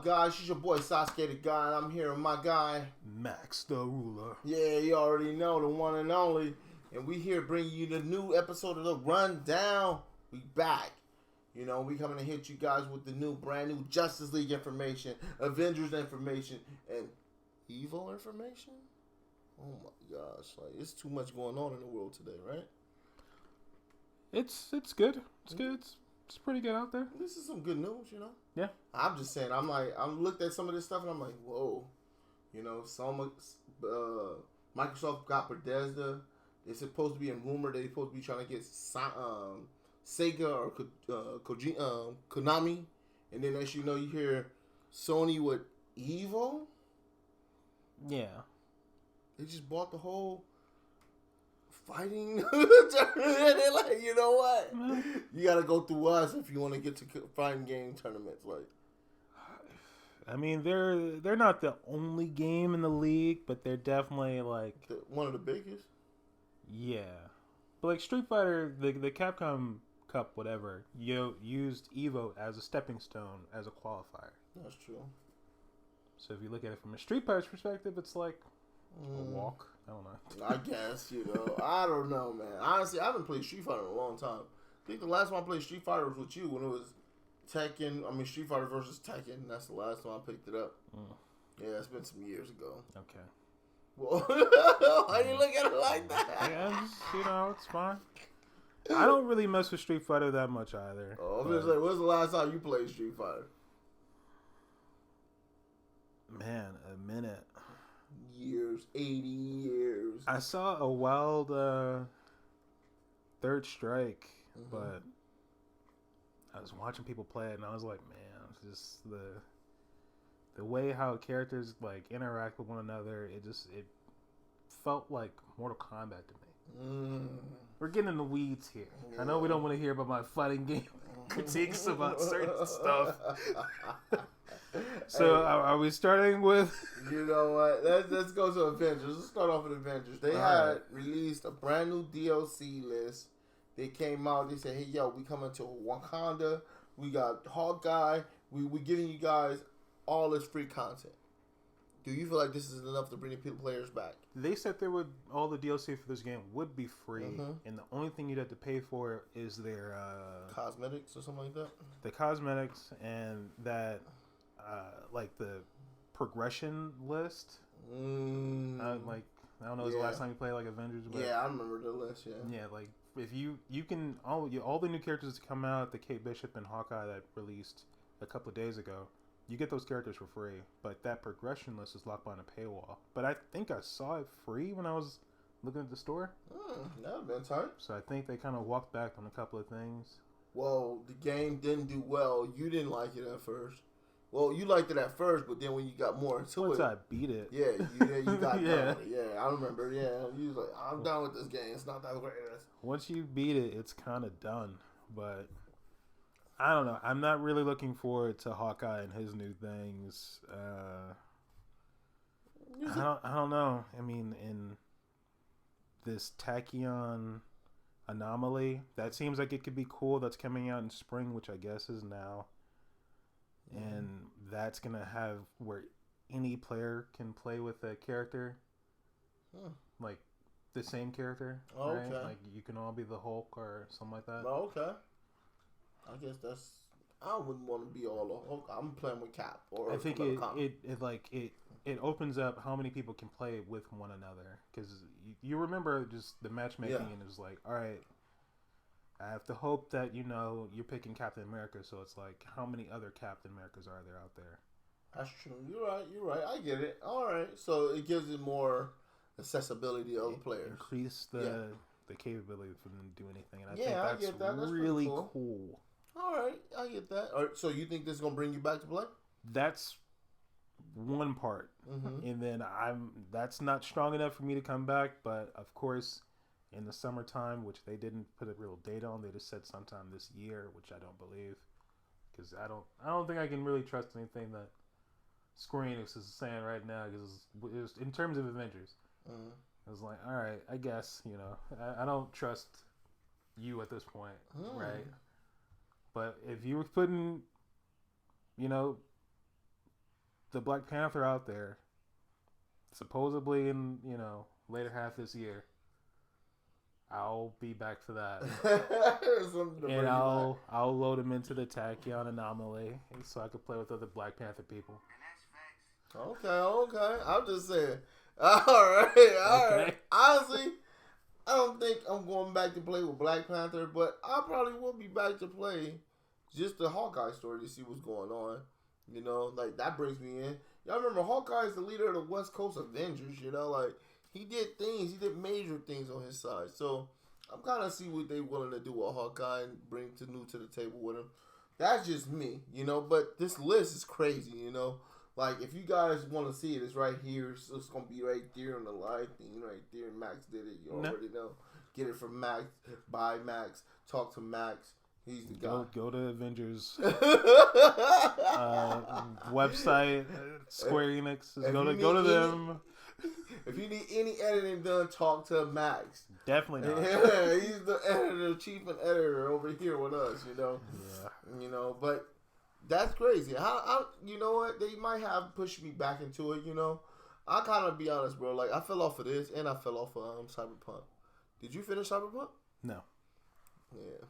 guys? It's your boy Sasuke the guy, and I'm here with my guy Max the Ruler. Yeah, you already know, the one and only. And we here bringing you the new episode of the Rundown. We back. You know, we coming to hit you guys with the brand new Justice League information, Avengers information, and Evo information. Oh my gosh, like it's too much going on in the world today, right? It's good. It's good. It's pretty good out there. This is some good news, you know. Yeah. I'm just saying. I'm looked at some of this stuff and I'm like, whoa. You know, Microsoft got Bethesda. It's supposed to be in rumor they're supposed to be trying to get Sega or Konami, and then as you know, you hear Sony with Evo. Yeah. They just bought the whole fighting tournament. They're like, you know what? You got to go through us if you want to get to fighting game tournaments. Like, I mean, they're not the only game in the league, but they're definitely like one of the biggest. Yeah, but like Street Fighter, the Capcom Cup, whatever, used Evo as a stepping stone as a qualifier. That's true. So if you look at it from a Street Fighter's perspective, it's like a walk. I don't know. I guess, you know. I don't know, man. Honestly, I haven't played Street Fighter in a long time. I think the last time I played Street Fighter was with you when it was Street Fighter versus Tekken. That's the last time I picked it up. Yeah, it's been some years ago. Okay. Well, why do you look at it like that? Yeah, it's fine. I don't really mess with Street Fighter that much either. Oh, I'm just like, when's the last time you played Street Fighter? Man, a minute. Years, 80 years. I saw a wild Third Strike, but I was watching people play it, and I was like, man, just the way how characters like interact with one another, it felt like Mortal Kombat to me. We're getting in the weeds here. Yeah. I know we don't want to hear about my fighting game critiques about certain stuff. So are we starting with? You know what? Let's go to Avengers. Let's start off with Avengers. They had released a brand new DLC list. They came out. They said, "Hey, yo, we coming to Wakanda. We got Hawkeye. We giving you guys all this free content." Do you feel like this is enough to bring the players back? They said all the DLC for this game would be free, and the only thing you'd have to pay for is their cosmetics or something like that. The cosmetics and that, like the progression list. I don't know. Was the last time you played like Avengers? But yeah, I remember the list. Yeah, like if you can all the new characters that come out, the Kate Bishop and Hawkeye that released a couple of days ago. You get those characters for free, but that progression list is locked behind a paywall. But I think I saw it free when I was looking at the store. That would have been tight. So I think they kind of walked back on a couple of things. Well, the game didn't do well. You didn't like it at first. Well, you liked it at first, but then when you got more into Once I beat it. Yeah, you got done with it. Yeah, I remember. Yeah, you was like, I'm done with this game. It's not that great. Once you beat it, it's kind of done. But I don't know. I'm not really looking forward to Hawkeye and his new things. I don't know. I mean, in this Tachyon anomaly, that seems like it could be cool. That's coming out in spring, which I guess is now. And that's going to have where any player can play with a character. Like the same character. Okay. Right? Like you can all be the Hulk or something like that. Okay. I guess I wouldn't want to be all a Hulk. I'm playing with Cap. Or I think it opens up how many people can play with one another. Because you remember just the matchmaking, and it was like, all right, I have to hope that, you're picking Captain America, so it's like, how many other Captain Americas are there out there? That's true. You're right. I get it. All right. So it gives it more accessibility to other players. Increase the capability for them to do anything. And I think that's really cool. All right. I get that. All right, so you think this is going to bring you back to play? That's one part. And then that's not strong enough for me to come back, but of course in the summertime, which they didn't put a real date on, they just said sometime this year, which I don't believe, because I don't think I can really trust anything that Square Enix is saying right now, because in terms of Avengers, I was like, all right, I guess, I don't trust you at this point, right? But if you were putting, the Black Panther out there, supposedly in later half this year. I'll be back for that, and I'll load him into the Tachyon anomaly so I can play with other Black Panther people. Okay. I'm just saying. All right. Honestly, I don't think I'm going back to play with Black Panther, but I probably will be back to play just the Hawkeye story to see what's going on. Like that brings me in. Y'all remember Hawkeye is the leader of the West Coast Avengers? Like. He did things. He did major things on his side. So I'm kind of see what they willing to do with Hawkeye and bring new to the table with him. That's just me, But this list is crazy, Like if you guys want to see it, it's right here. So it's gonna be right there on the live thing, right there. Max did it. You already know. Get it from Max. Buy Max. Talk to Max. He's the guy. Go to Avengers website. Square Enix. Go to them. If you need any editing done, talk to Max. Definitely not. Yeah, he's the editor, chief and editor over here with us, Yeah. But that's crazy. How you know what? They might have pushed me back into it, I kind of be honest, bro. Like, I fell off of this, and I fell off of Cyberpunk. Did you finish Cyberpunk? No. Yeah.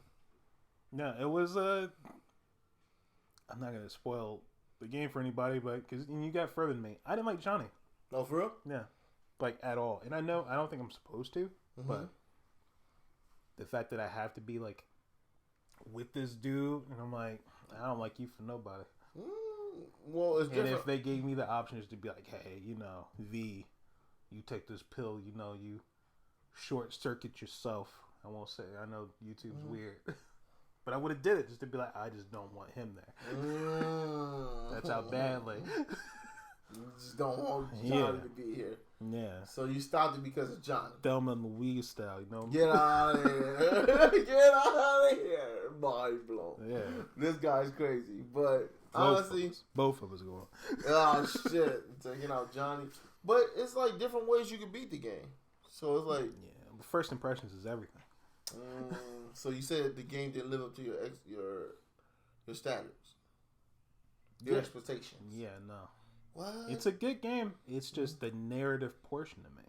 No, it was I'm not gonna spoil the game for anybody, but because you got further than me, I didn't like Johnny. Oh, for real? Yeah, like at all. And I don't think I'm supposed to, but the fact that I have to be like with this dude, and I'm like, I don't like you for nobody. Well, it's different. And if they gave me the options to be like, hey, V, you take this pill, you short circuit yourself. I won't say. I know YouTube's weird. But I would have did it just to be like, I just don't want him there. That's how badly. You just don't want Johnny to be here. Yeah. So you stopped it because of Johnny. Thelma and Louise style, Get out of here. Get out of here. Mind blown. Yeah. This guy's crazy. But honestly. Both of us going. Oh, shit. Taking out Johnny. But it's like different ways you can beat the game. So it's like. Yeah. But first impressions is everything. So you said the game didn't live up to your standards. Your expectations. Yeah, no. What? It's a good game. It's just the narrative portion of me.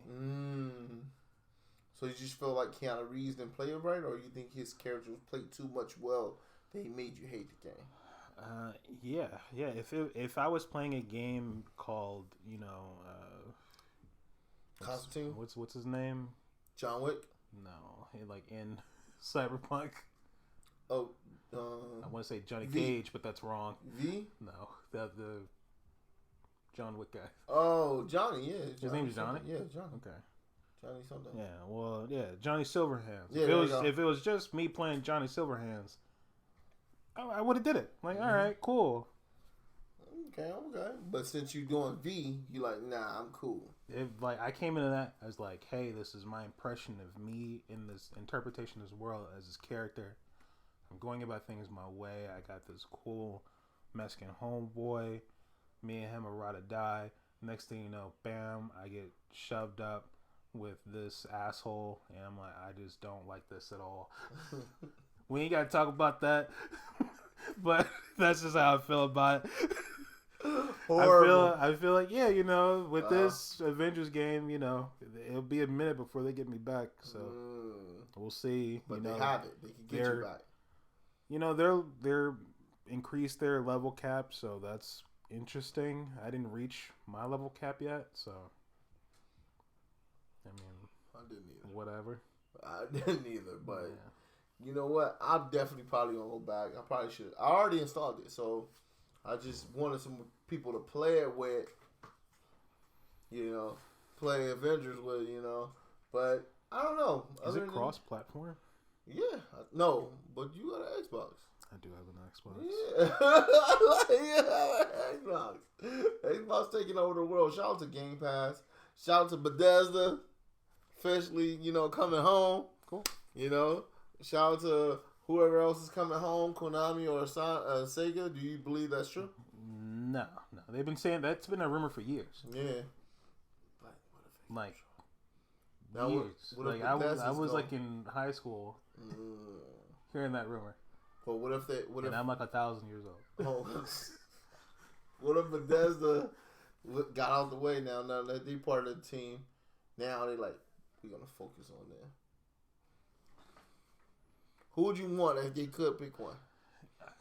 So you just feel like Keanu Reeves didn't play it right, or you think his character was played too much well that he made you hate the game? Yeah. If I was playing a game called, Constantine. What's his name? John Wick. No, in Cyberpunk. Oh, I want to say Johnny V. Cage, but that's wrong. V. No, the John Wick guy. Oh, Johnny. Yeah, his name's Johnny. Yeah, Johnny. Okay. Johnny something. Yeah, well, yeah, Johnny Silverhands. Yeah, if it was just me playing Johnny Silverhands, I would have did it. Like, all right, cool. Okay. But since you're doing V, you like, nah, I'm cool. I came into that, I was like, hey, this is my impression of me in this interpretation of this world as this character. I'm going about things my way. I got this cool Mexican homeboy. Me and him are ride or die. Next thing you know, bam, I get shoved up with this asshole, and I'm like, I just don't like this at all. We ain't got to talk about that, but that's just how I feel about it. I feel like, yeah, with this Avengers game, it'll be a minute before they get me back, so we'll see. But they have it; they can get you back. They're increased their level cap, so that's interesting. I didn't reach my level cap yet, so I didn't either. Whatever. I didn't either, but you know what? I'm definitely probably gonna go back. I probably should. I already installed it, so I just wanted some people to play it with. Play Avengers with. But I don't know. Is it cross-platform? Yeah, no, but you got an Xbox. I do have an Xbox. Yeah, Xbox taking over the world. Shout out to Game Pass. Shout out to Bethesda. Officially, coming home. Cool. Shout out to whoever else is coming home, Konami or Sega. Do you believe that's true? No. They've been saying that's been a rumor for years. Yeah. Like now years. I was like in high school hearing that rumor. But what if and I'm like 1,000 years old. Oh. What if Bethesda got out the way now? Now that they part of the team, now they like we're gonna focus on them. Who would you want if they could pick one?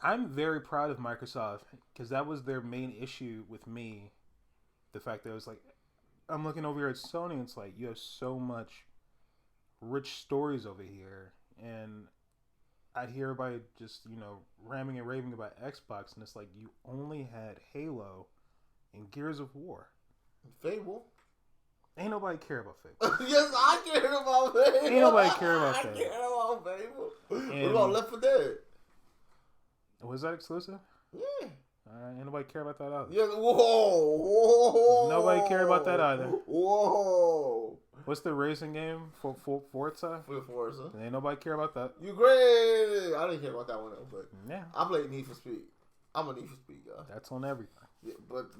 I'm very proud of Microsoft because that was their main issue with me. The fact that it was like, I'm looking over here at Sony and it's like, you have so much rich stories over here. And I'd hear everybody just, ramming and raving about Xbox. And it's like, you only had Halo and Gears of War. Fable. Ain't nobody care about Fable. Yes, I care about Fable. Ain't nobody care about Fable. I care about Fable. And what about Left 4 Dead? Was that exclusive? Yeah. Ain't nobody care about that either. Yeah. Whoa. Nobody care about that either. Whoa. What's the racing game for Forza? Forza. Ain't nobody care about that. You great. I didn't care about that one though, but yeah, I played Need for Speed. I'm a Need for Speed guy. That's on everything. Yeah, but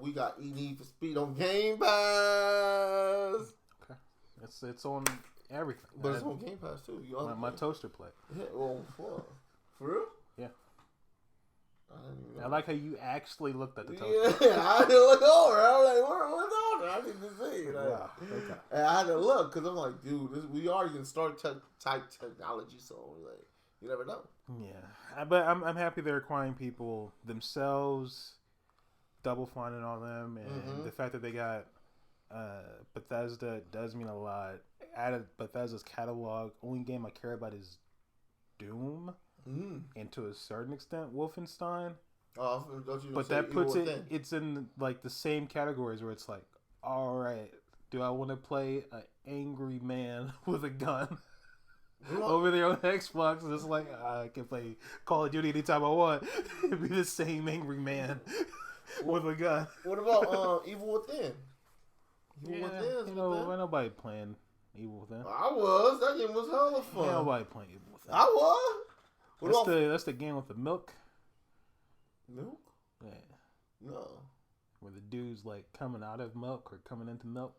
we got Need for Speed on Game Pass. Okay, it's on everything. But it's on Game Pass too. My toaster play. Yeah. Well, for real? Yeah. I didn't even know. I like how you actually looked at the toaster. Yeah, I had to look over. I was like, what's on there? I need to see. Like, wow. Okay. And I had to look because I'm like, dude, we are in start type technology, so like, you never know. Yeah, but I'm happy they're acquiring people themselves, Double Fine and all them, and the fact that they got Bethesda does mean a lot. Out of Bethesda's catalog, only game I care about is Doom. And to a certain extent, Wolfenstein. Oh, but that puts it's in like the same categories where it's like, all right, do I want to play an angry man with a gun over there on Xbox? And it's like, I can play Call of Duty anytime I want. It'd be the same angry man with a gun. What about Evil Within? Ain't nobody playing Evil Within. I was. That game was hella fun. Ain't nobody playing Evil Within. I was. That's the game with the milk. Milk? Yeah. No. Where the dude's like coming out of milk or coming into milk.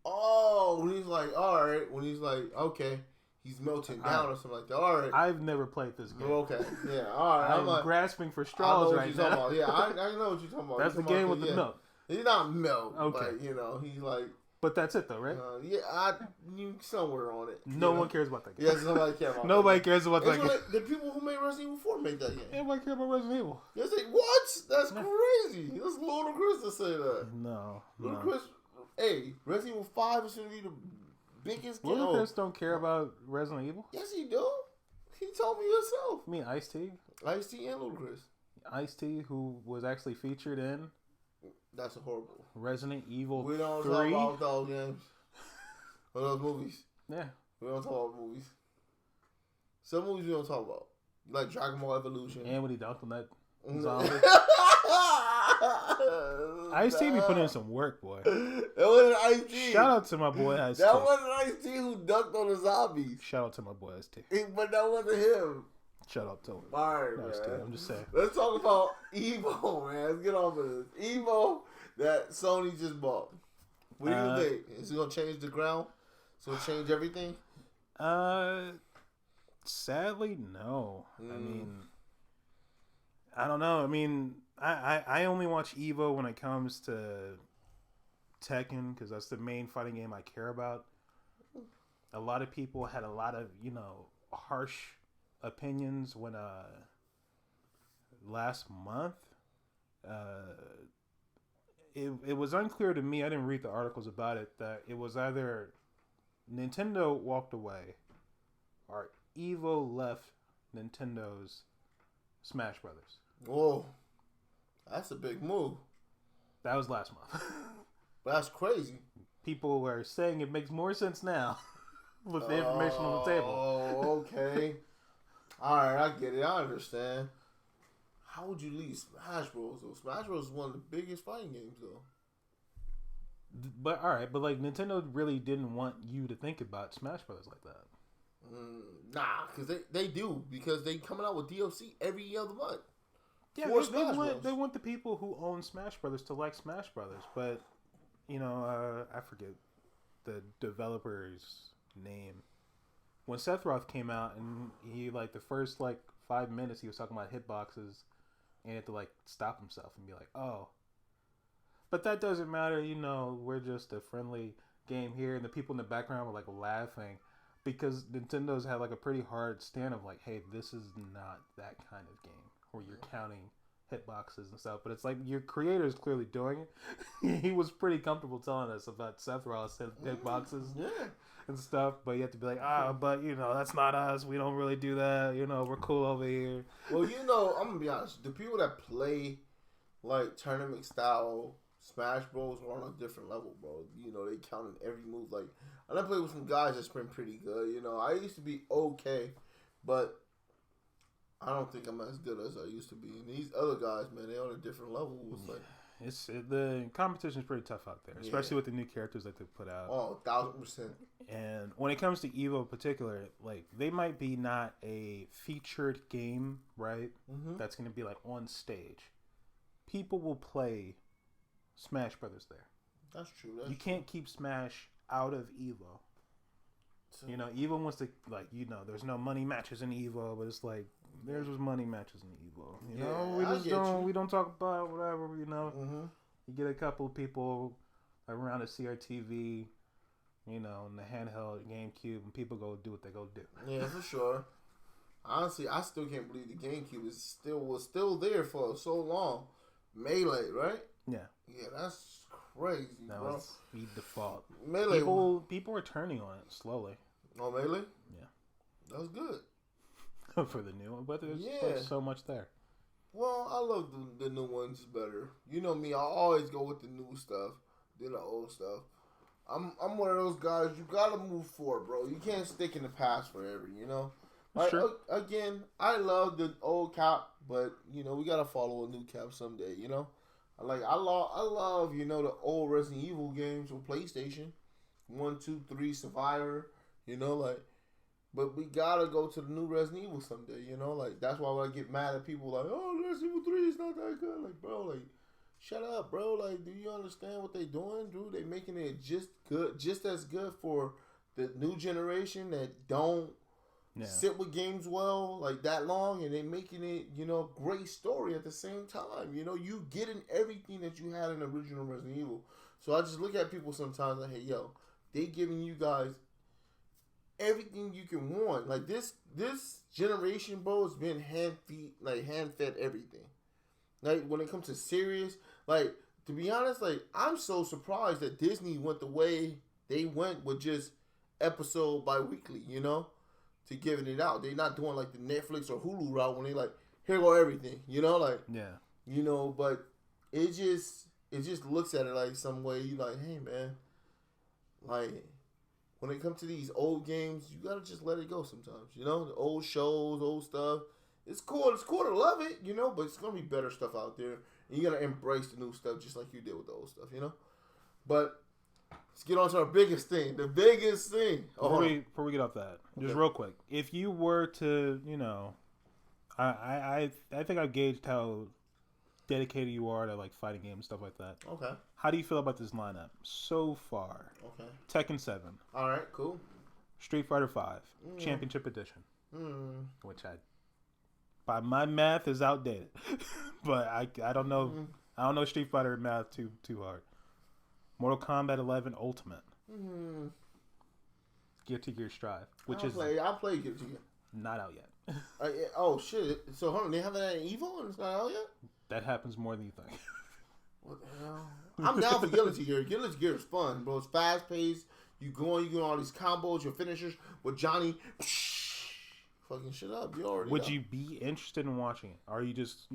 Oh, when he's like, all right. When he's like, okay, he's melting down or something like that. All right. I've never played this game. Okay. Yeah. All right. I'm grasping for straws right now. About. Yeah, I know what you're talking about. That's the game with the milk. He's not milk. Okay. But, he's like. But that's it though, right? You somewhere on it. No one cares about that game. Yes, nobody cares about Nobody cares about that game. The people who made Resident Evil 4 made that game. Nobody cares about Resident Evil. Yes, what? That's crazy. That's ludicrous to say that. No. Ludicrous. Hey, Resident Evil 5 is going to be the biggest game. Ludicrous don't care about Resident Evil? Yes, he do. He told me himself. You mean Ice-T? Ice-T and Ludicrous. Ice-T, who was actually featured in... That's horrible. Resident Evil 3. We don't talk about those games. Or those movies. Yeah. We don't talk about movies. Some movies we don't talk about. Like Dragon Ball Evolution. And when he dunked on that zombie. Ice-T be putting in some work, boy. That wasn't Ice-T. Shout out to my boy Ice-T. That wasn't Ice-T who dunked on the zombies. Shout out to my boy Ice-T. But that wasn't him. Shut up, tell him. Alright, no, man. I'm just saying. Let's talk about Evo, man. Let's get off of this. Evo that Sony just bought. What do you think? Is it going to change the ground? Is it going to change everything? Sadly, no. I mean, I don't know. I mean, I only watch Evo when it comes to Tekken because that's the main fighting game I care about. A lot of people had a lot of, harsh opinions when last month it was unclear to me. I didn't read the articles about it that it was either Nintendo walked away or Evo left Nintendo's Smash Brothers. Whoa, that's a big move. That was last month. That's crazy. People were saying it makes more sense now with the information on the table. Oh, okay. All right, I get it. I understand. How would you leave Smash Bros? Though? Smash Bros is one of the biggest fighting games, though. But all right, but like Nintendo really didn't want you to think about Smash Brothers like that. Nah, because they do because they coming out with DLC every other month. Yeah, they want the people who own Smash Brothers to like Smash Brothers, but I forget the developer's name. When Sephiroth came out and he the first 5 minutes he was talking about hitboxes and he had to stop himself and be like, oh, But that doesn't matter. We're just a friendly game here, and the people in the background were like laughing because Nintendo's had like a pretty hard stand of like, hey, this is not that kind of game where you're counting hitboxes and stuff. But it's like your creator is clearly doing it. He was pretty comfortable telling us about Seth Rollins hitboxes and stuff. But you have to be like, but that's not us. We don't really do that. We're cool over here. Well, I'm gonna be honest. The people that play like tournament style Smash Bros are on a different level, bro. They counting every move. Like, I done played with some guys that's been pretty good. I used to be okay, but I don't think I'm as good as I used to be. And these other guys, man, they're on a different level. It's like the competition is pretty tough out there, especially with the new characters that they put out. Oh, 1,000%. And when it comes to Evo in particular, like they might be not a featured game, right? Mm-hmm. That's going to be like on stage. People will play Smash Brothers there. That's true. You can't keep Smash out of Evo. So, Evo wants to there's no money matches in Evo, but it's like there's money matches in Evo. We don't talk about whatever. Mm-hmm. You get a couple of people around the CRTV, in the handheld GameCube, and people go do what they go do. Yeah, for sure. Honestly, I still can't believe the GameCube was still there for so long. Melee, right? Yeah. Yeah, that's crazy, bro. It's the default. Melee. People are turning on it slowly. Oh, Melee? Yeah. That's good. For the new one, but there's so much there. Well, I love the new ones better. You know me, I always go with the new stuff than the old stuff. I'm one of those guys, you gotta move forward, bro. You can't stick in the past forever, Like, sure. Again, I love the old cap, but we gotta follow a new cap someday. I love the old Resident Evil games on PlayStation, 1, 2, 3, Survivor. But we gotta go to the new Resident Evil someday. That's why when I get mad at people like, oh, Resident Evil 3 is not that good. Like, bro, shut up, bro. Like, do you understand what they doing, dude? They making it just as good for the new generation that don't sit with games well like that long, and they making it great story at the same time. You getting everything that you had in the original Resident Evil. So I just look at people sometimes like, hey, yo, they giving you guys everything you can want. Like this generation, bro, has been hand fed everything. Like when it comes to serious, like to be honest, like I'm so surprised that Disney went the way they went with just episode bi-weekly, to giving it out. They're not doing like the Netflix or Hulu route when they like, here go everything, but it just looks at it like some way you like, hey man, like when it comes to these old games, you gotta just let it go sometimes, the old shows, old stuff. It's cool to love it, but it's gonna be better stuff out there. And you gotta embrace the new stuff just like you did with the old stuff, But let's get on to our biggest thing. The biggest thing. Before we get off that, just real quick. If you were to, I think I've gauged how dedicated you are to like fighting games and stuff like that. Okay. How do you feel about this lineup so far? Okay. Tekken 7. All right, cool. Street Fighter 5, Championship Edition. Which by my math is outdated. But I don't know. I don't know Street Fighter math too hard. Mortal Kombat 11 Ultimate. Guilty Gear Strive, I'll play Guilty Gear. Not out yet. Oh shit! So hold on, they have that in Evo and it's not out yet? That happens more than you think. What the hell? I'm down for Guilty Gear. Guilty Gear is fun, bro. It's fast paced. You doing all these combos, your finishers with Johnny. Fucking shit up. You already. Would you be interested in watching it? Or are you just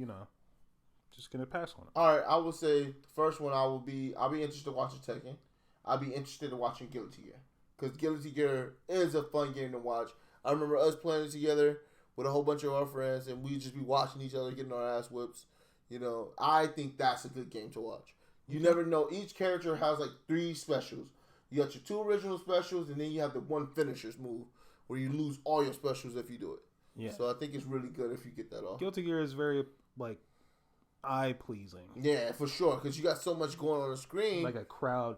just gonna pass on it? All right, I would say the first one I'll be interested in watching Tekken. I'll be interested in watching Guilty Gear because Guilty Gear is a fun game to watch. I remember us playing it together with a whole bunch of our friends, and we just be watching each other getting our ass whips. I think that's a good game to watch. You never know. Each character has like 3 specials. You got your 2 original specials, and then you have the 1 finisher's move where you lose all your specials if you do it. Yeah. So I think it's really good if you get that off. Guilty Gear is very like eye pleasing. Yeah, for sure, because you got so much going on the screen. Like a crowd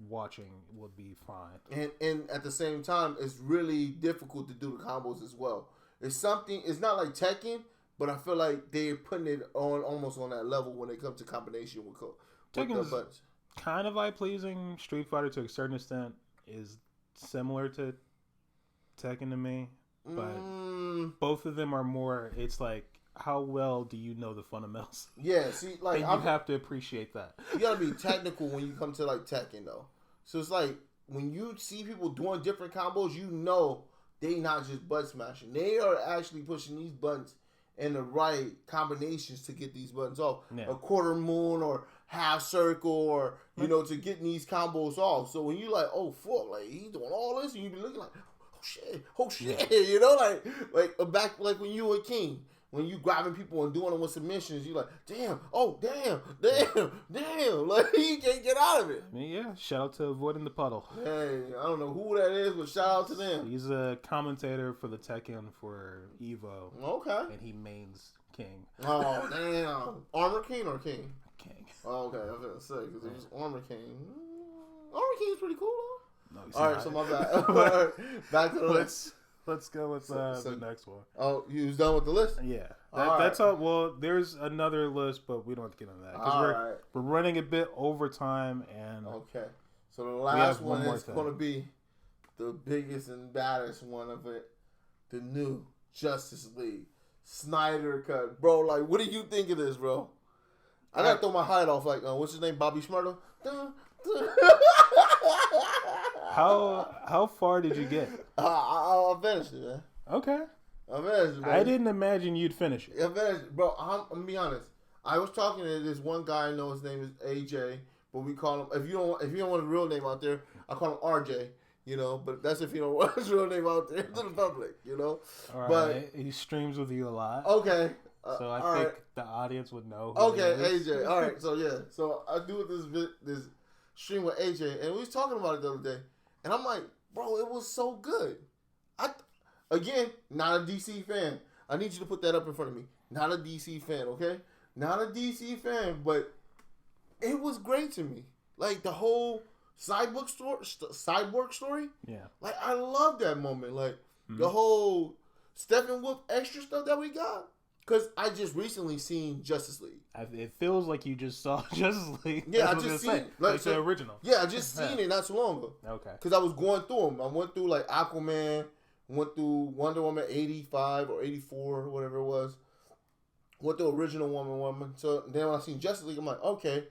watching would be fine. And at the same time, it's really difficult to do the combos as well. It's not like Tekken, but I feel like they're putting it on almost on that level when it comes to combination Tekken's kind of eye pleasing. Street Fighter to a certain extent is similar to Tekken to me, but both of them are more. It's like, how well do you know the fundamentals? Yeah, see, like, and you have to appreciate that. You gotta be technical when you come to like Tekken, though. So it's like when you see people doing different combos, you know they not just butt smashing. They are actually pushing these buttons in the right combinations to get these buttons off. Yeah. A quarter moon or half circle, or you know, to get these combos off. So when you like, oh fuck, like he's doing all this, and you be looking like, oh shit, yeah. You know, like back like when you were a king. When you grabbing people and doing them with submissions, you like, damn, like you can't get out of it. I mean, yeah, shout out to Avoiding the Puddle. Hey, I don't know who that is, but shout out to them. He's a commentator for the Tekken for Evo. Okay. And he mains King. Oh, damn. Armor King or King? King. Oh, okay, I was going to say, because it was Armor King. Armor King's pretty cool, though. No, all right, so my bad. Back to the list. Let's go with the next one. Oh, you was done with the list? Yeah. That's all. Well, there's another list, but we don't have to get into that. Because we're running a bit over time. And okay. So the last one is going to be the biggest and baddest one of it. The new Justice League. Snyder Cut. Bro, like, what do you think of this, bro? I got to throw my hide off. Like, what's his name? Bobby Shmurda? How far did you get? I finished it, man. Okay. I finished it, man. I didn't imagine you'd finish it. I finished it. Bro, I'm going to be honest. I was talking to this one guy I know, his name is AJ, but we call him, if you don't want his real name out there, I call him RJ, you know, but that's if you don't want his real name out there to the public, you know. All right. But he streams with you a lot. Okay. So I think the audience would know who okay, AJ. All right, so yeah. So I do this stream with AJ, and we was talking about it the other day, and I'm like, bro, it was so good. Again, not a DC fan. I need you to put that up in front of me. Not a DC fan, okay? Not a DC fan, but it was great to me. Like the whole Cyborg story. Yeah. Like I love that moment. Like the whole Steppenwolf extra stuff that we got. Because I just recently seen Justice League. It feels like you just saw Justice League. Yeah, I just seen it. Like the original. Yeah, I just seen it not so long ago. Okay. Because I was going through them. I went through like Aquaman, went through Wonder Woman 85 or 84 or whatever it was. Went through original Wonder Woman. So then when I seen Justice League, I'm like, okay,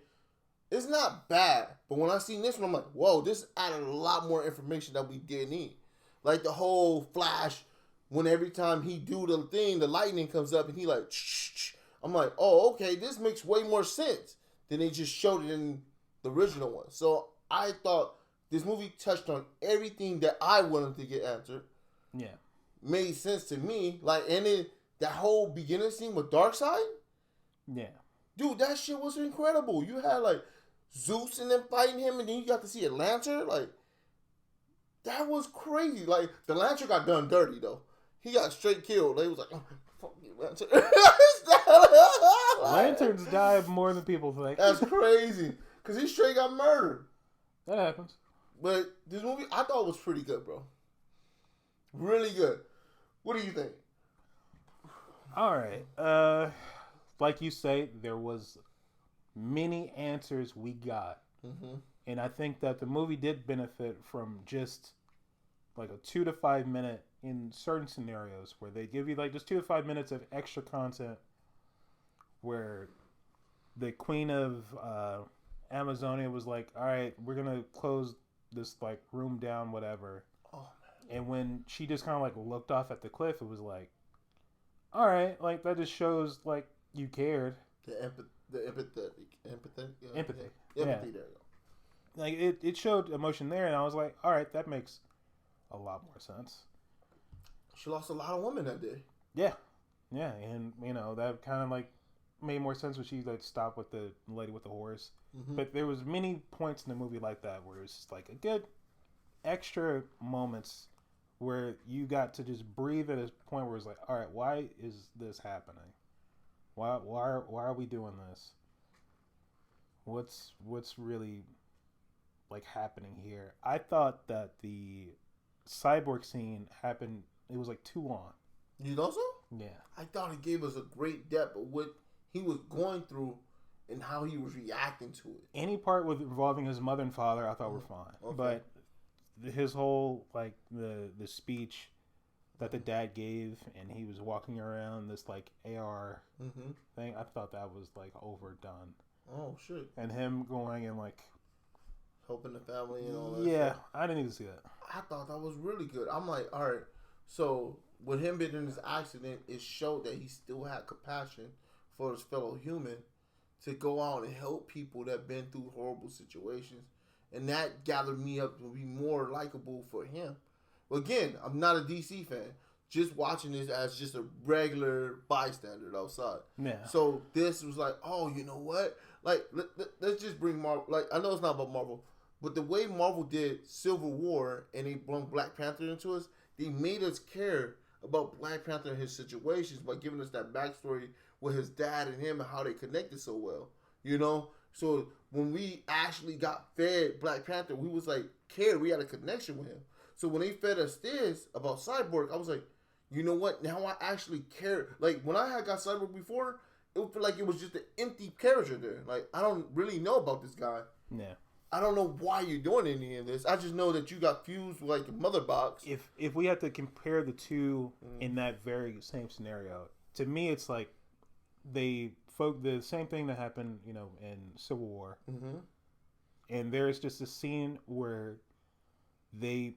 it's not bad. But when I seen this one, I'm like, whoa, this added a lot more information that we didn't need. Like the whole Flash. When every time he do the thing, the lightning comes up and he like, shh. I'm like, oh, okay, this makes way more sense than they just showed it in the original one. So I thought this movie touched on everything that I wanted to get answered. Yeah. Made sense to me. Like, and then that whole beginning scene with Darkseid. Yeah. Dude, that shit was incredible. You had like Zeus and them fighting him, and then you got to see a Lantern. Like, that was crazy. Like, the Lantern got done dirty, though. He got straight killed. They was like, oh, fuck you, Lantern. Lanterns die more than people think. That's crazy. Because he straight got murdered. That happens. But this movie, I thought was pretty good, bro. Really good. What do you think? All right. Like you say, there was many answers we got. Mm-hmm. And I think that the movie did benefit from just like a 2 to 5 minute in certain scenarios where they give you like just 2 to 5 minutes of extra content where the queen of Amazonia was like, all right, we're going to close this like room down, whatever. Oh, man. And when she just kind of like looked off at the cliff, it was like, all right, like that just shows like you cared. Empathy. Yeah. There you go. Like it showed emotion there, and I was like, all right, that makes a lot more sense. She lost a lot of women that day. Yeah, and you know that kind of like made more sense when she like stopped with the lady with the horse. Mm-hmm. But there was many points in the movie like that where it's just like a good extra moments where you got to just breathe at a point where it's like, all right, why is this happening? Why are we doing this? What's really like happening here? I thought that the cyborg scene happened. It was like too long. You know so? Yeah. I thought it gave us a great depth of what he was going through and how he was reacting to it. Any part with involving his mother and father, I thought were fine. Okay. But his whole like the speech that the dad gave, and he was walking around this like AR thing, I thought that was like overdone. Oh shit! And him going and like helping the family and all that. Yeah, stuff. I didn't even see that. I thought that was really good. I'm like, all right. So with him being in this accident, it showed that he still had compassion for his fellow human to go out and help people that been through horrible situations, and that gathered me up to be more likable for him. Again, I'm not a DC fan. Just watching this as just a regular bystander outside. Yeah. So this was like, oh, you know what? Like, let's just bring Marvel. Like, I know it's not about Marvel, but the way Marvel did Civil War and they brought Black Panther into us, they made us care about Black Panther and his situations by giving us that backstory with his dad and him and how they connected so well. You know? So when we actually got fed Black Panther, we was like, we had a connection with him. So when they fed us this about Cyborg, I was like, you know what? Now I actually care. Like, when I had got Cyborg before, it would feel like it was just an empty character there. Like, I don't really know about this guy. Yeah. I don't know why you're doing any of this. I just know that you got fused like a mother box. If we had to compare the two in that very same scenario, to me it's like the same thing that happened, you know, in Civil War. And there's just a scene where they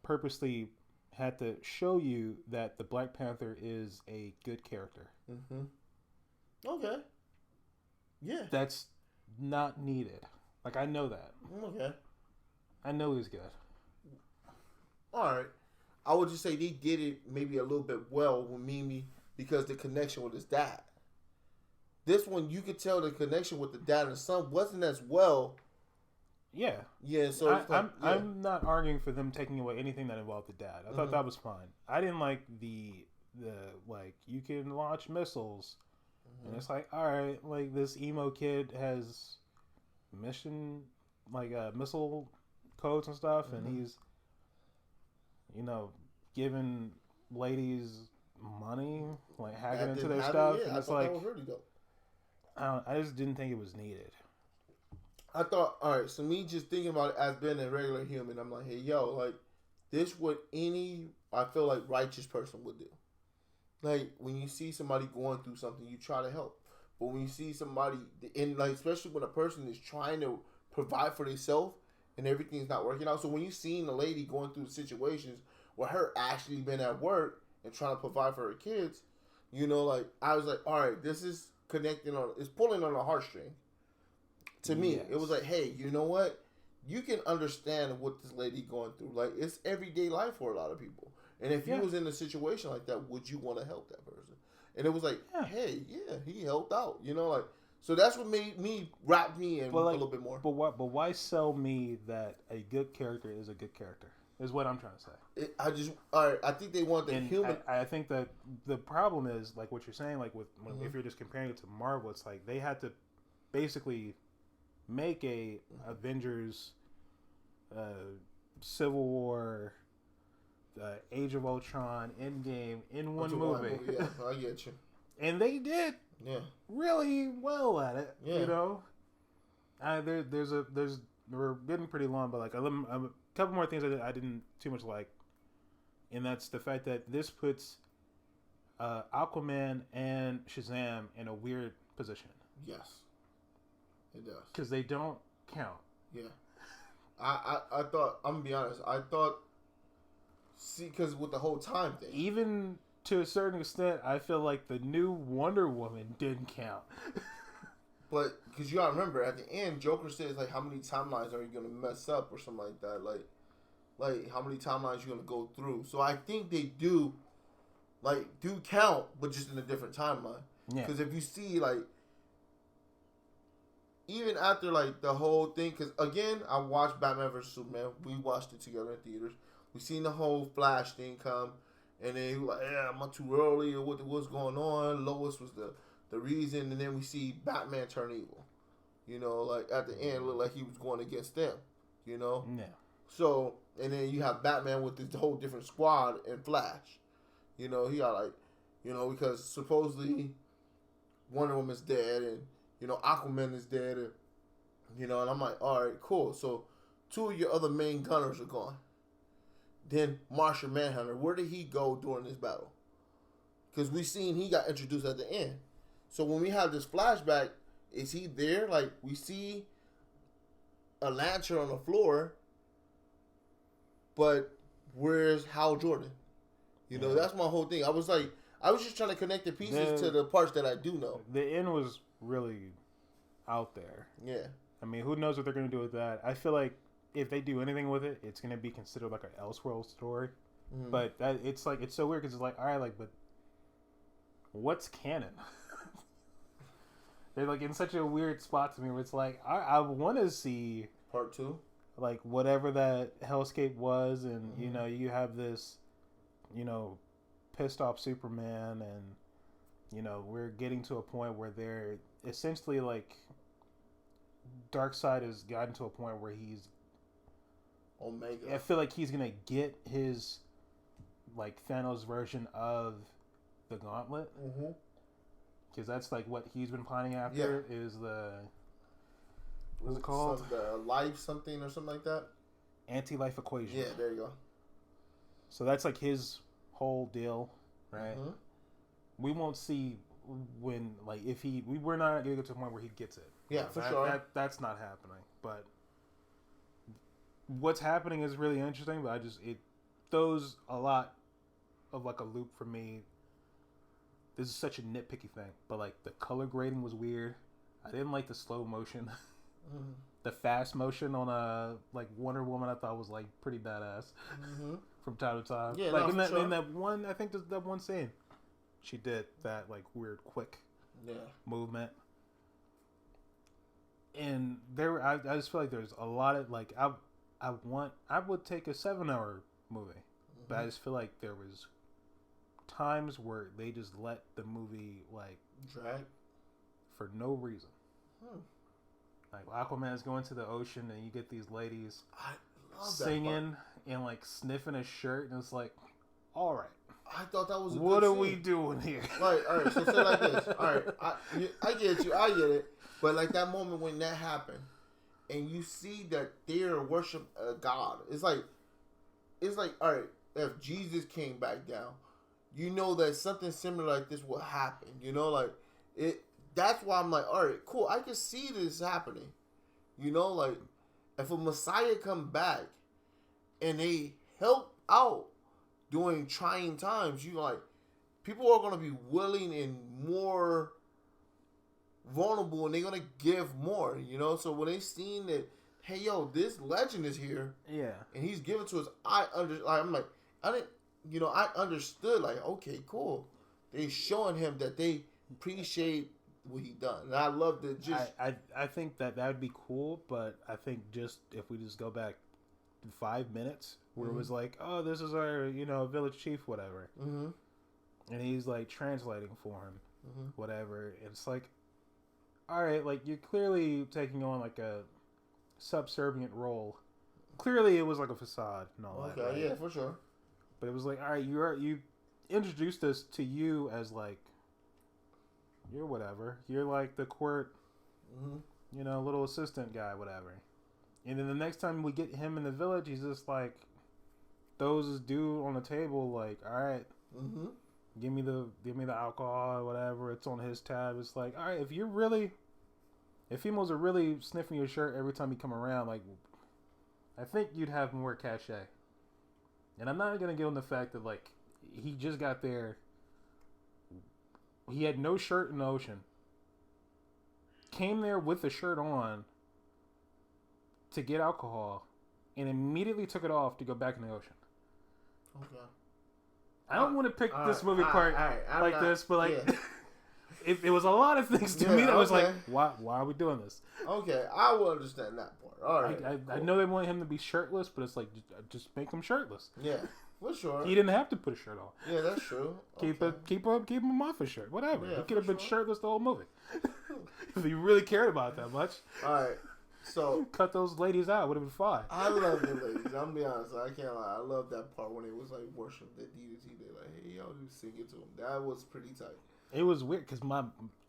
purposely had to show you that the Black Panther is a good character. Okay. Yeah. That's not needed. Like, I know that. Okay. I know he's good. All right. I would just say they did it maybe a little bit well with Mimi because the connection with his dad. This one, you could tell the connection with the dad and the son wasn't as well. Yeah. Yeah, so I'm not arguing for them taking away anything that involved the dad. I thought that was fine. I didn't like the like, you can launch missiles. And it's like, all right, like, this emo kid has missile codes and stuff, and he's, you know, giving ladies money, like hacking into their stuff, and it's like, really I just didn't think it was needed. I thought, all right, so me just thinking about it as being a regular human, I'm like, hey, yo, like, this what any, I feel like, righteous person would do. Like, when you see somebody going through something, you try to help. But when you see somebody, and like, especially when a person is trying to provide for themselves and everything's not working out. So when you seen a lady going through situations where her actually been at work and trying to provide for her kids, you know, like, I was like, all right, this is it's pulling on a heartstring. To me, it was like, hey, you know what? You can understand what this lady going through. Like, it's everyday life for a lot of people. And if you was in a situation like that, would you want to help that person? And it was like, hey, he helped out. You know, like, so that's what made me wrap me in a little bit more. But why sell me that a good character is a good character? Is what I'm trying to say. I think they want the human. I think that the problem is, like what you're saying, like if you're just comparing it to Marvel, it's like they had to basically make a Avengers, Civil War, Age of Ultron, Endgame in one movie. Yeah, I get you. And they did really well at it. Yeah. You know, we're getting pretty long, but like a couple more things I didn't too much like, and that's the fact that this puts Aquaman and Shazam in a weird position. Yes, it does, because they don't count. Yeah, I thought, I'm gonna be honest, because with the whole time thing, even to a certain extent, I feel like the new Wonder Woman didn't count. But because you gotta remember, at the end, Joker says like, "How many timelines are you gonna mess up?" or something like that. Like how many timelines you gonna go through? So I think they do count, but just in a different timeline. Yeah. Because if you see, like, even after like the whole thing, because again, I watched Batman vs Superman. We watched it together in theaters. We seen the whole Flash thing come, and then he was like, "Yeah, I'm not too early," or what's going on. Lois was the reason, and then we see Batman turn evil. You know, like at the end, it looked like he was going against them. You know. Yeah. So, and then you have Batman with this whole different squad and Flash. You know, he got like, you know, because supposedly Wonder Woman's dead, and Aquaman is dead. And I'm like, all right, cool. So 2 of your other main gunners are gone. Then Martian Manhunter, where did he go during this battle? Because we seen he got introduced at the end. So when we have this flashback, is he there? Like, we see a lantern on the floor, but where's Hal Jordan? That's my whole thing. I was just trying to connect the pieces to the parts that I do know. The end was really out there. Yeah. I mean, who knows what they're going to do with that? I feel like if they do anything with it, it's going to be considered like an Elseworld story. Mm-hmm. But it's so weird because it's like, all right, like, but what's canon? They're like in such a weird spot to me where it's like, I want to see part 2, like whatever that hellscape was, and you have this, pissed off Superman, and we're getting to a point where they're essentially like Darkseid has gotten to a point where he's Omega. I feel like he's gonna get his like Thanos version of the Gauntlet, because that's like what he's been planning after. Is the what's it called? The life something or something like that. Anti-life equation. Yeah, there you go. So that's like his whole deal, right? Mm-hmm. We won't see when like if we're not gonna get to a point where he gets it. Yeah, for sure. That's not happening. But what's happening is really interesting. But it throws a lot of like a loop for me. This is such a nitpicky thing, but like the color grading was weird. I didn't like the slow motion. Mm-hmm. The fast motion on like Wonder Woman I thought was like pretty badass from time to time. Yeah, like in that one, I think that one scene, she did that like weird quick movement. And I just feel like there's a lot of like I would take a 7-hour movie, but I just feel like there was times where they just let the movie like drag for no reason. Like Aquaman's going to the ocean and you get these ladies singing and like sniffing a shirt, and it's like, all right, I thought that was a what good are scene. we doing here? Right, all right. So say like this. All right, I get you. I get it. But like that moment when that happened, and you see that they're worship a God. It's like all right. If Jesus came back down, that something similar like this will happen. Like it. That's why I'm like, all right, cool. I can see this happening. Like if a Messiah come back and they help out during trying times, people are gonna be willing and more vulnerable, and they're gonna give more. So when they seen that, hey, yo, this legend is here, and he's giving to us, I understood. Like, okay, cool. They showing him that they appreciate what he done, and I love that. I think that would be cool, but I think just if we just go back 5 minutes where it was like, oh, this is our village chief, whatever, and he's like translating for him, whatever. It's like, all right, like you're clearly taking on like a subservient role. Clearly, it was like a facade and all that. Okay, right? Yeah, for sure. But it was like, all right, you introduced us to you as like. You're whatever. You're like the court, little assistant guy, whatever. And then the next time we get him in the village, he's just like, throws his dude on the table, like, all right, give me the alcohol or whatever. It's on his tab. It's like, all right, if females are really sniffing your shirt every time you come around, like, I think you'd have more cachet. And I'm not gonna give him the fact that like he just got there. He had no shirt in the ocean. Came there with the shirt on to get alcohol, and immediately took it off to go back in the ocean. Okay. I don't want to pick this movie apart this, but like, it was a lot of things to me that was like, why are we doing this? Okay, I will understand that part. All right. I know they want him to be shirtless, but it's like, just make him shirtless. Yeah. For sure. He didn't have to put a shirt on. Yeah, that's true. Keep him off his shirt. Whatever. He could have been shirtless the whole movie. If he really cared about it that much. Alright. So cut those ladies out, would have been fine. I love the ladies. I'm gonna be honest, I can't lie. I love that part when it was like worship the deity. They're like, hey, yo, you sing it to him. That was pretty tight. It was weird because my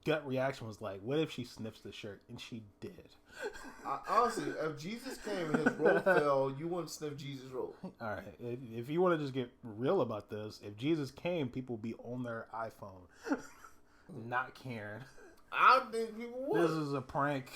gut reaction was like, what if she sniffs the shirt? And she did. Honestly, if Jesus came and his robe fell, you wouldn't sniff Jesus' robe. All right. If you want to just get real about this, if Jesus came, people would be on their iPhone, not caring. I don't think people would. This is a prank.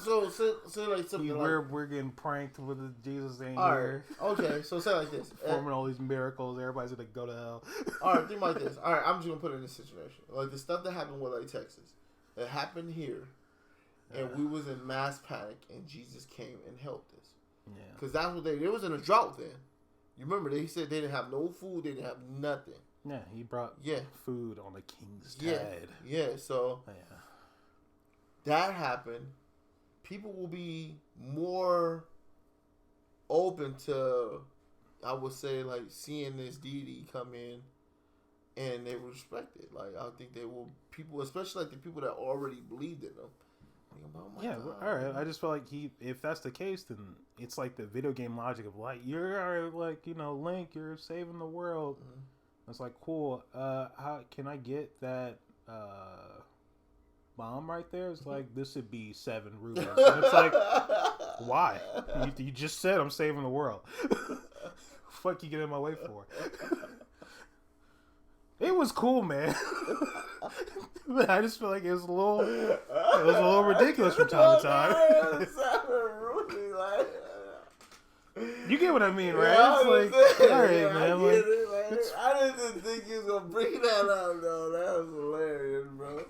So say like something we're getting pranked with the Jesus ain't all here. Right. Okay, so say like this. Performing all these miracles. Everybody's going to go to hell. All right, think like this. All right, I'm just going to put it in this situation. Like the stuff that happened with like Texas. It happened here. And we was in mass panic, and Jesus came and helped us. Yeah. Because that's what they was in a drought then. You remember, they said they didn't have no food, they didn't have nothing. Yeah, he brought food on the king's tide. Yeah, so that happened. People will be more open to, I would say, like, seeing this deity come in, and they will respect it. Like, I think they will, people, especially like the people that already believed in them. All right. I just feel like if that's the case, then it's like the video game logic of like, you're like, Link, you're saving the world. Mm-hmm. It's like, cool. How can I get that bomb right there? It's like, this would be 7 rubies. And it's like, why? You just said I'm saving the world. Fuck you get in my way for? It was cool, man. But I just feel like it was a little ridiculous from time to time. You get what I mean, right? Yeah, it's like, all right, man. I didn't think you was gonna bring that up, though. That was hilarious, bro.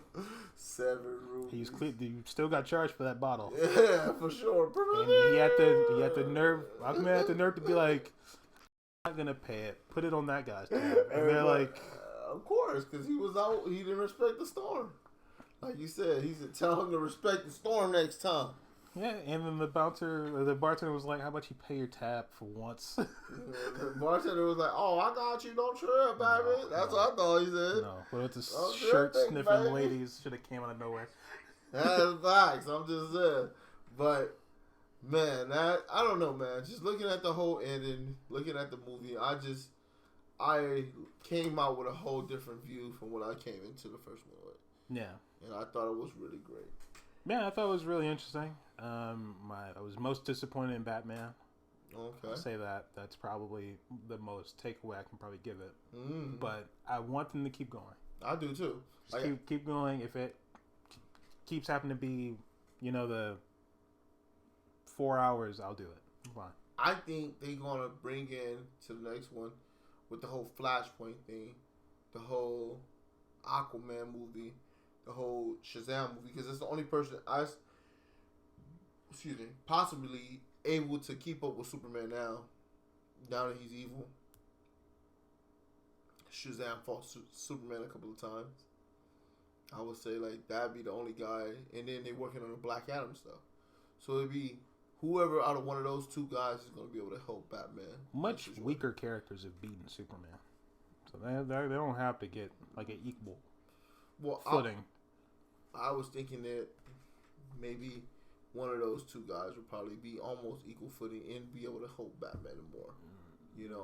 7 rupees. You still got charged for that bottle. Yeah, for sure. And he had the nerve. Aquaman had the nerve to be like, I'm not gonna pay it. Put it on that guy's tab. And they're like, of course, because he was out. He didn't respect the storm. Like you said, he said, tell him to respect the storm next time. Yeah, and then the bartender was like, how about you pay your tab for once? The bartender was like, oh, I got you. Don't trip, baby. That's what I thought he said. No, but it's the shirt-sniffing ladies should have came out of nowhere. That's facts. I'm just saying. But, man, I don't know, man. Just looking at the whole ending, looking at the movie, I came out with a whole different view from when I came into the first one. Yeah. And I thought it was really great. Yeah, I thought it was really interesting. I was most disappointed in Batman. Okay. I'll say that. That's probably the most takeaway I can probably give it. Mm-hmm. But I want them to keep going. I do too. Just keep going. If it keeps happening to be, the 4 hours, I'll do it. I'm fine. I think they're going to bring in to the next one with the whole Flashpoint thing, the whole Aquaman movie, the whole Shazam movie, because it's the only person possibly able to keep up with Superman now that he's evil. Shazam fought Superman a couple of times. I would say like that'd be the only guy, and then they're working on the Black Adam stuff. So it'd be whoever out of one of those two guys is going to be able to help Batman. Much weaker characters have beaten Superman, so they don't have to get like an equal footing. I was thinking that maybe one of those two guys would probably be almost equal footing and be able to help Batman more.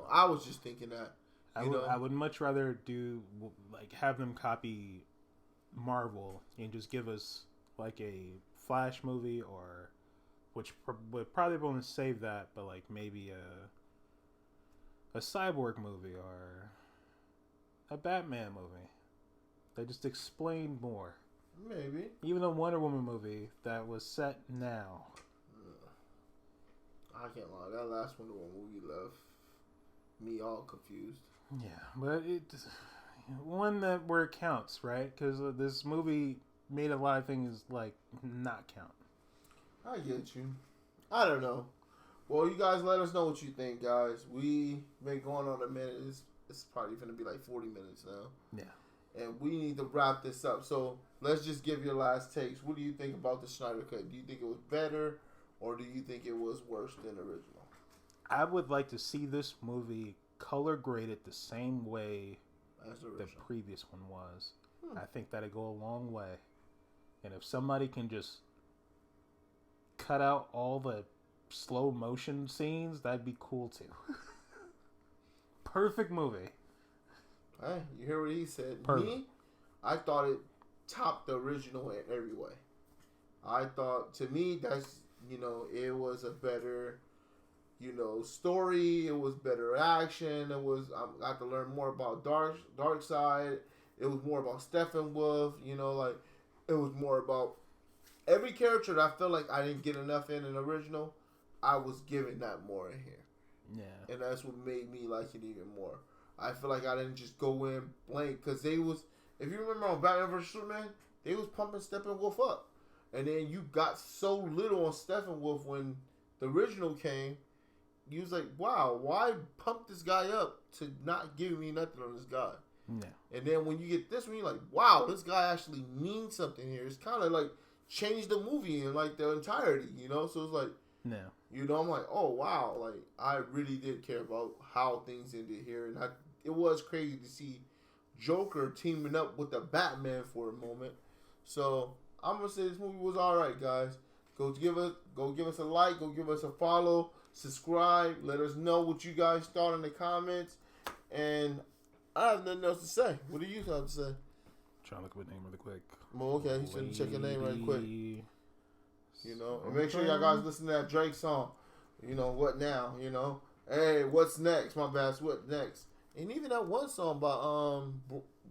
I was just thinking that. I would much rather do have them copy Marvel and just give us like a Flash movie, or which would probably want to save that, but like maybe a Cyborg movie or a Batman movie that just explained more. Maybe even a Wonder Woman movie that was set now. I can't lie, that last Wonder Woman movie left me all confused. Yeah, but one where it counts, right? Because this movie made a lot of things like not count. I get you. I don't know. Well, you guys let us know what you think, guys. We've been going on a minute. It's probably going to be like 40 minutes now. Yeah. And we need to wrap this up. So let's just give your last takes. What do you think about the Snyder Cut? Do you think it was better, or do you think it was worse than the original? I would like to see this movie color graded the same way as the previous one was. I think that'd go a long way. And if somebody can just cut out all the slow motion scenes, that'd be cool too. Perfect movie. Hey, you hear what he said. Perfect. Me, I thought it topped the original in every way. I thought, to me, that's, it was a better, story. It was better action. I got to learn more about Darkseid. It was more about Steppenwolf. It was more about every character that I feel like I didn't get enough in an original. I was giving that more in here. Yeah. And that's what made me like it even more. I feel like I didn't just go in blank, because they was, if you remember on Batman vs Superman, they was pumping Steppenwolf up. And then you got so little on Steppenwolf when the original came. You was like, wow, why pump this guy up to not give me nothing on this guy? Yeah. And then when you get this one, you're like, wow, this guy actually means something here. It's kind of like changed the movie in like the entirety, So it's like, I'm like, oh wow, like I really did care about how things ended here, and it was crazy to see Joker teaming up with the Batman for a moment. So I'm gonna say this movie was all right, guys. Go give us a like, go give us a follow, subscribe. Let us know what you guys thought in the comments, and I have nothing else to say. What do you have to say? Trying to look up a name really quick. Well, okay, you shouldn't check your name right quick. And make sure y'all guys listen to that Drake song. What now? Hey, what's next? My bad. What next? And even that one song by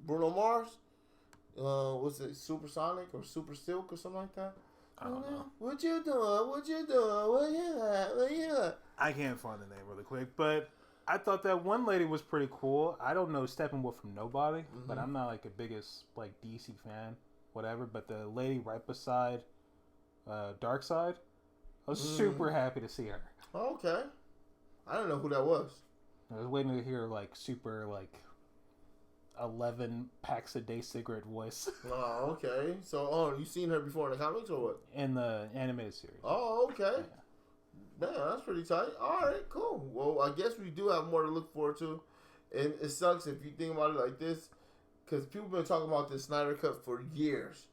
Bruno Mars. Was it Supersonic or Super Silk or something like that? I don't know. What you doing? What you doing? Where you at? Where you at? I can't find the name really quick, but I thought that one lady was pretty cool. I don't know Steppenwolf from nobody, but I'm not like the biggest like DC fan, whatever. But the lady right beside Darkseid, I was super happy to see her. Okay, I don't know who that was. I was waiting to hear like super like 11 packs a day cigarette voice. Oh, okay. So, you seen her before in the comics or what? In the animated series. Oh, okay. Yeah. Man, that's pretty tight. All right, cool. Well, I guess we do have more to look forward to. And it sucks if you think about it like this, because people been talking about this Snyder Cut for years,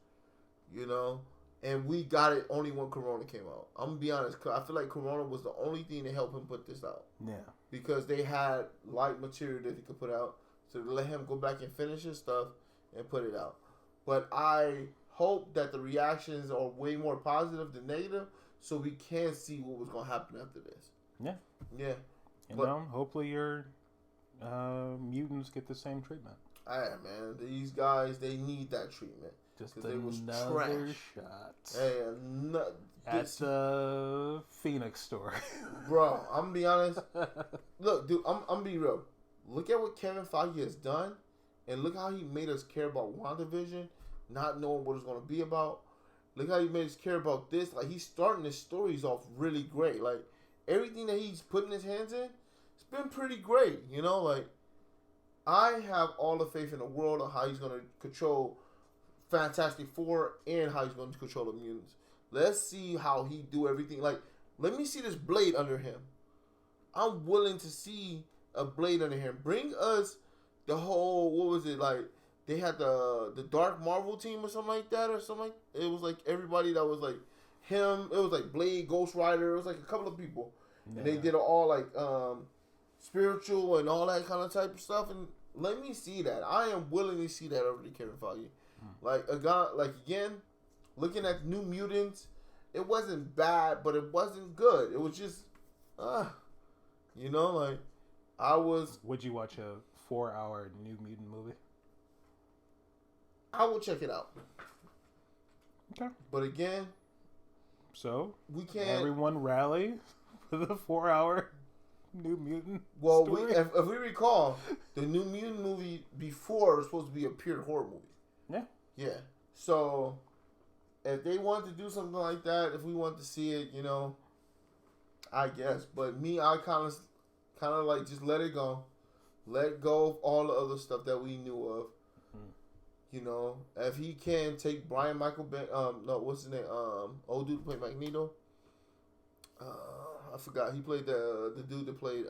and we got it only when Corona came out. I'm going to be honest. I feel like Corona was the only thing to help him put this out. Yeah. Because they had light material that he could put out. So to let him go back and finish his stuff and put it out. But I hope that the reactions are way more positive than negative, so we can see what was going to happen after this. Yeah. Yeah. Hopefully your mutants get the same treatment. Hey, man. These guys, they need that treatment. Just another shot. Hey, at the Phoenix store. Bro, I'm going to be honest. Look, dude, I'm going to be real. Look at what Kevin Feige has done, and look how he made us care about WandaVision, not knowing what it's going to be about. Look how he made us care about this. Like, he's starting his stories off really great. Like, everything that he's putting his hands in, it's been pretty great. Like, I have all the faith in the world of how he's going to control Fantastic Four and how he's going to control the mutants. Let's see how he do everything. Like, let me see this Blade under him. I'm willing to see a Blade under him. Bring us the whole, what was it, like, they had the Dark Marvel team or something like that, it was like everybody that was like him, it was like Blade, Ghost Rider, it was like a couple of people. Yeah. And they did all like spiritual and all that kind of type of stuff, and let me see that. I am willing to see that over to Kevin Feige. Like, a guy, like, again, looking at New Mutants, it wasn't bad, but it wasn't good. It was just, like, Would you watch a 4-hour New Mutant movie? I will check it out. Okay. But again, so we can't. Everyone rally for the 4-hour New Mutant. Well, story? If we recall, the New Mutant movie before was supposed to be a pure horror movie. Yeah. Yeah. So if they want to do something like that, if we want to see it, I guess. But me, I kind of like just let it go. Let go of all the other stuff that we knew of. If he can take Brian Michael what's his name? Old dude played Magneto. I forgot. He played the dude that played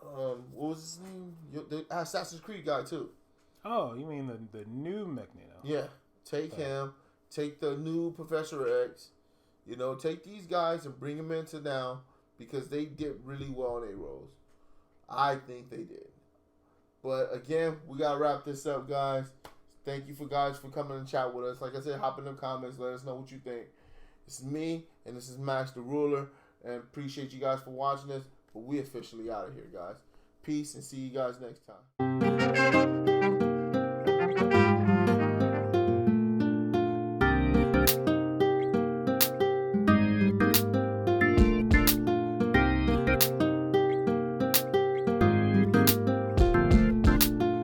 what was his name? The Assassin's Creed guy too. Oh, you mean the new Magneto? Yeah. Take him. Take the new Professor X. Take these guys and bring them into now, because they did really well in their roles. I think they did. But again, we gotta wrap this up, guys. Thank you for guys for coming and chat with us. Like I said, hop in the comments. Let us know what you think. This is me, and this is Max the Ruler. And appreciate you guys for watching this. But we officially out of here, guys. Peace, and see you guys next time.